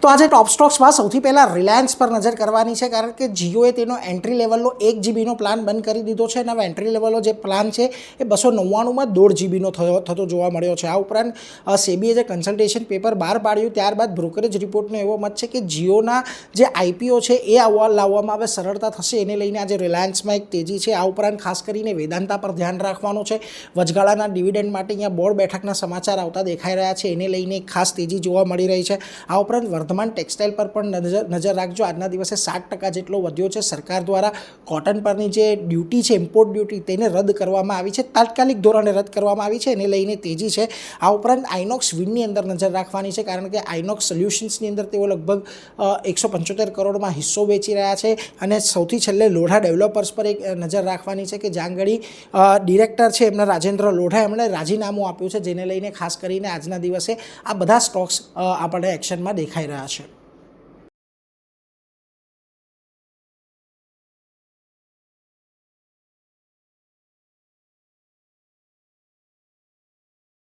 તો આજે ટોપ સ્ટોક્સમાં સૌથી પહેલાં રિલાયન્સ પર નજર કરવાની છે, કારણ કે જીઓએ તેનો એન્ટ્રી લેવલનો 1 જીબીનો પ્લાન બંધ કરી દીધો છે અને હવે એન્ટ્રી લેવલનો જે પ્લાન છે એ 299માં 1.5 જીબીનો થતો જોવા મળ્યો છે. આ ઉપરાંત સેબીએ જે કન્સલ્ટેશન પેપર બહાર પાડ્યું ત્યારબાદ બ્રોકરેજ રિપોર્ટનો એવો મત છે કે જીઓના જે આઈપીઓ છે એ લાવવામાં હવે સરળતા થશે, એને લઈને આજે રિલાયન્સમાં એક તેજી છે. આ ઉપરાંત ખાસ કરીને વેદાંતા પર ધ્યાન રાખવાનું છે. વચગાળાના ડિવિડન્ડ માટે અહીંયા બોર્ડ બેઠકના સમાચાર આવતા દેખાઈ રહ્યા છે, એને લઈને ખાસ તેજી જોવા મળી રહી છે. આ ઉપરાંત વર્ધમાન ટેક્સટાઇલ પર પણ નજર રાખજો. આજના દિવસે 7% જેટલો વધ્યો છે. સરકાર દ્વારા કોટન પરની જે ડ્યુટી છે, ઇમ્પોર્ટ ડ્યુટી, તેને રદ કરવામાં આવી છે, તાત્કાલિક ધોરણે રદ કરવામાં આવી છે, એને લઈને તેજી છે. આ ઉપરાંત આઇનોક્સ વિનની અંદર નજર રાખવાની છે, કારણ કે આઇનોક્સ સોલ્યુશન્સની અંદર તેઓ લગભગ 175 કરોડમાં હિસ્સો વેચી રહ્યા છે. અને સૌથી છેલ્લે લોઢા ડેવલપર્સ પર એક નજર રાખવાની છે કે જ્યાં આગળ ડિરેક્ટર છે એમના રાજેન્દ્ર લોઢા, એમણે રાજીનામું આપ્યું છે, જેને લઈને ખાસ કરીને આજના દિવસે આ બધા સ્ટોક્સ આપણને એક્શનમાં દેખાઈ રહ્યા છે.